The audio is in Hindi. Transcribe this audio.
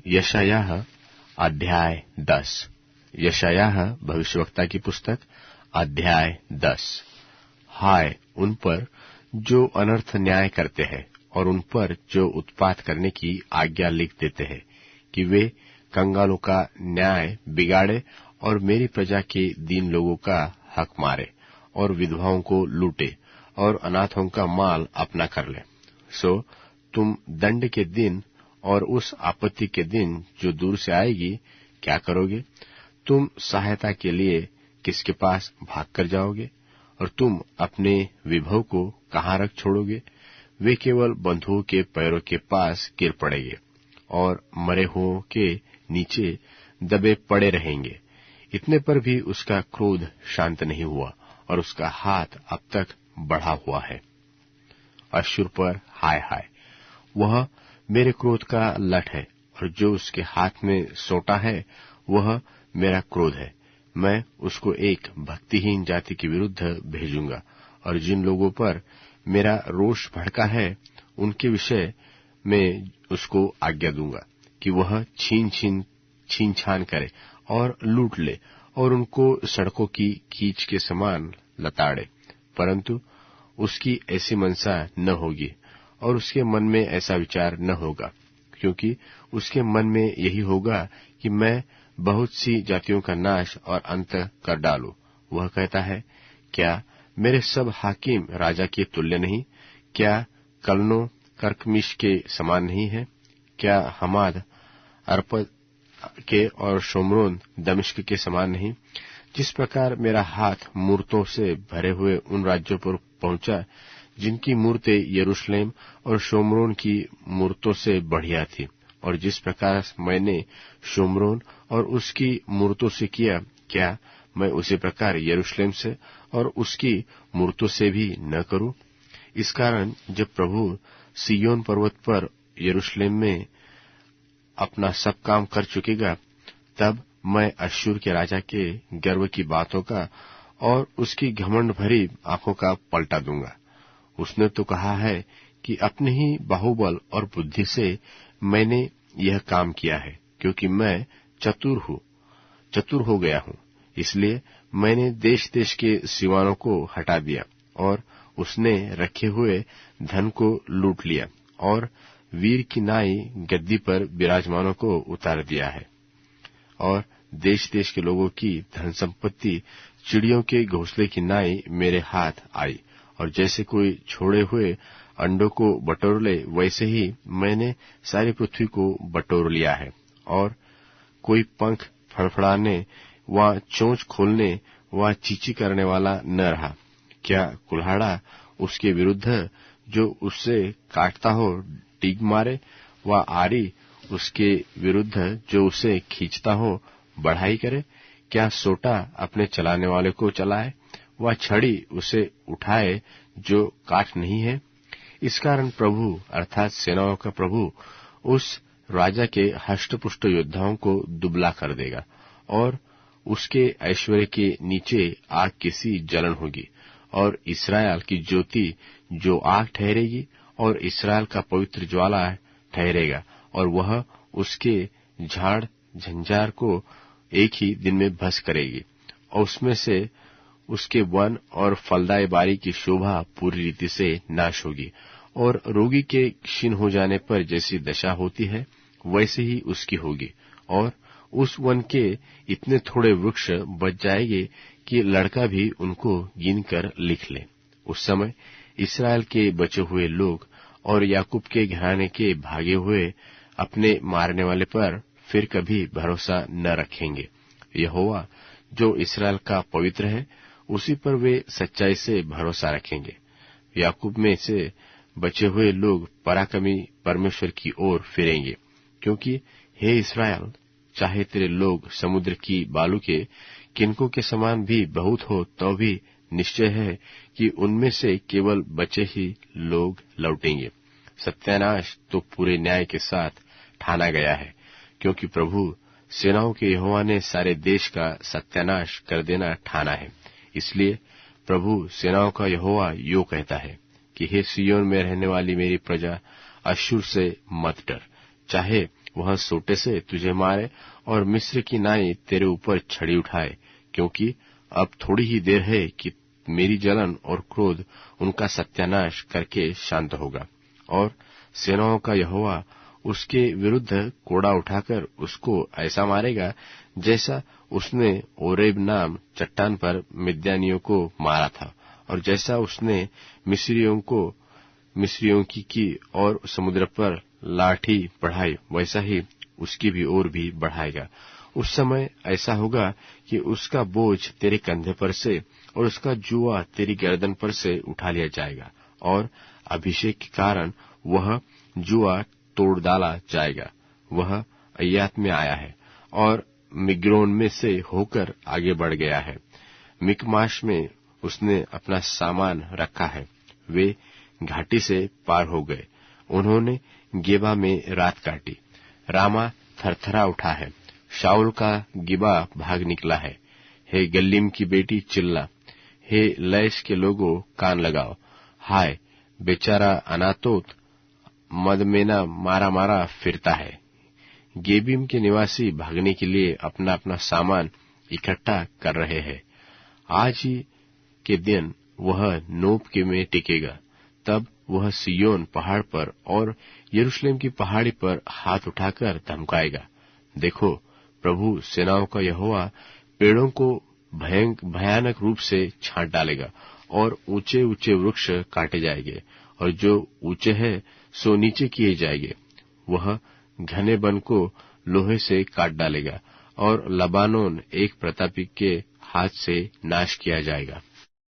यशायाह अध्याय 10। यशायाह भविष्यवक्ता की पुस्तक अध्याय 10। हाय उन पर जो अनर्थ न्याय करते हैं और उन पर जो उत्पात करने की आज्ञा लिख देते हैं, कि वे कंगालों का न्याय बिगाड़े और मेरी प्रजा के दीन लोगों का हक मारे और विधवाओं को लूटे और अनाथों का माल अपना कर ले। सो तुम दंड के दिन और उस आपत्ति के दिन जो दूर से आएगी क्या करोगे? तुम सहायता के लिए किसके पास भाग कर जाओगे? और तुम अपने विभव को कहाँ रख छोड़ोगे? वे केवल बंधुओं के पैरों के पास गिर पड़ेंगे और मरे हुओं के नीचे दबे पड़े रहेंगे। इतने पर भी उसका क्रोध शांत नहीं हुआ और उसका हाथ अब तक बढ़ा हुआ है। अश्शूर पर हाय हाय, वह मेरे क्रोध का लठ है और जो उसके हाथ में सोटा है वह मेरा क्रोध है। मैं उसको एक भक्तिहीन जाति के विरुद्ध भेजूंगा और जिन लोगों पर मेरा रोष भड़का है उनके विषय में उसको आज्ञा दूंगा कि वह छीन छान करे और लूट ले और उनको सड़कों की कीच के समान लताड़े। परंतु उसकी ऐसी मनसा न होगी और उसके मन में ऐसा विचार न होगा, क्योंकि उसके मन में यही होगा कि मैं बहुत सी जातियों का नाश और अंत कर डालूं। वह कहता है, क्या मेरे सब हाकिम राजा के तुल्य नहीं? क्या कलनो कर्कमिश के समान नहीं है? क्या हमाद अर्पद के और शोमरोन दमिश्क के समान नहीं? जिस प्रकार मेरा हाथ मूर्तों से भरे हुए उन राज्यों पर पहुंचा जिनकी मूर्तें यरूशलेम और शोमरोन की मूर्तों से बढ़िया थी, और जिस प्रकार मैंने शोमरोन और उसकी मूर्तों से किया, क्या मैं उसी प्रकार यरूशलेम से और उसकी मूर्तों से भी न करूं? इस कारण जब प्रभु सिय्योन पर्वत पर यरूशलेम में अपना सब काम कर चुकेगा, तब मैं अश्शूर के राजा के गर्व की बातों का और उसकी घमंड भरी आंखों का पलटा दूंगा। उसने तो कहा है कि अपने ही बाहुबल और बुद्धि से मैंने यह काम किया है, क्योंकि मैं चतुर हो गया हूं। इसलिए मैंने देश देश के सिवानों को हटा दिया और उसने रखे हुए धन को लूट लिया और वीर की नाई गद्दी पर विराजमानों को उतार दिया है। और देश देश के लोगों की धन संपत्ति चिड़ियों के घोंसले की नाई मेरे हाथ आई, और जैसे कोई छोड़े हुए अंडों को बटोर ले, वैसे ही मैंने सारी पृथ्वी को बटोर लिया है। और कोई पंख फड़फड़ाने व चोंच खोलने व चींची करने वाला न रहा। क्या कुल्हाड़ा उसके विरुद्ध जो उससे काटता हो डीग मारे, व आरी उसके विरुद्ध जो उसे खींचता हो बढ़ाई करे? क्या सोटा अपने चलाने वाले को चलाए, वह छड़ी उसे उठाए जो काट नहीं है? इस कारण प्रभु अर्थात सेनाओं का प्रभु उस राजा के हष्टपुष्ट योद्धाओं को दुबला कर देगा और उसके ऐश्वर्य के नीचे आग की सी जलन होगी। और इस्राएल की ज्योति जो आग ठहरेगी और इस्राएल का पवित्र ज्वाला ठहरेगा, और वह उसके झाड़ झंझार को एक ही दिन में भस्म करेगी, और उसमें से उसके वन और फलदायी बारी की शोभा पूरी रीति से नाश होगी। और रोगी के क्षीण हो जाने पर जैसी दशा होती है वैसे ही उसकी होगी। और उस वन के इतने थोड़े वृक्ष बच जाएंगे कि लड़का भी उनको गिनकर लिख ले। उस समय इस्राएल के बचे हुए लोग और याकूब के घराने के भागे हुए अपने मारने वाले पर फिर कभी भरोसा न रखेंगे। यहोवा जो इस्राएल का पवित्र है, उसी पर वे सच्चाई से भरोसा रखेंगे। याकूब में से बचे हुए लोग पराक्रमी परमेश्वर की ओर फिरेंगे, क्योंकि हे इस्राएल, चाहे तेरे लोग समुद्र की बालू के किनकों के समान भी बहुत हो, तो भी निश्चय है कि उनमें से केवल बचे ही लोग लौटेंगे। सत्यानाश तो पूरे न्याय के साथ ठाना गया है, क्योंकि प्रभु सेनाओं के यहोवा ने सारे देश का सत्यानाश कर देना ठाना है। इसलिए प्रभु सेनाओं का यहोवा यो कहता है कि हे सिय्योन में रहने वाली मेरी प्रजा, अश्शूर से मत डर, चाहे वह सोटे से तुझे मारे और मिस्र की नाई तेरे ऊपर छड़ी उठाए, क्योंकि अब थोड़ी ही देर है कि मेरी जलन और क्रोध उनका सत्यानाश करके शांत होगा। और सेनाओं का यहोवा उसके विरुद्ध कोड़ा उठाकर उसको ऐसा मारेगा जैसा उसने ओरेब नाम चट्टान पर मिद्यानियों को मारा था, और जैसा उसने मिस्रियों की और समुद्र पर लाठी बढ़ाई, वैसा ही उसकी भी ओर भी बढ़ाएगा। उस समय ऐसा होगा कि उसका बोझ तेरे कंधे पर से और उसका जुआ तेरी गर्दन पर से उठा लिया जाएगा, और अभिषेक के कारण वह जुआ तोड़ डाला जाएगा। वह अय्यात में आया है और मिग्रोन में से होकर आगे बढ़ गया है। मिकमाश में उसने अपना सामान रखा है। वे घाटी से पार हो गए, उन्होंने गेबा में रात काटी। रामा थरथरा उठा है, शाऊल का गिबा भाग निकला है। हे गल्लीम की बेटी चिल्ला, हे लैश के लोगों कान लगाओ। हाय बेचारा अनातोत मदमेना मारा मारा फिरता है। गेबीम के निवासी भागने के लिए अपना अपना सामान इकट्ठा कर रहे हैं। आज ही के दिन वह नोप के में टिकेगा। तब वह सियोन पहाड़ पर और यरूशलेम की पहाड़ी पर हाथ उठाकर धमकाएगा। देखो, प्रभु सेनाओं का यहोवा पेड़ों को भयानक रूप से छांट डालेगा, और ऊंचे ऊंचे वृक्ष काटे जाएंगे, और जो ऊंचे हैं सो नीचे किए जाएंगे। वह घने वन को लोहे से काट डालेगा, और लबानोन एक प्रतापी के हाथ से नाश किया जाएगा।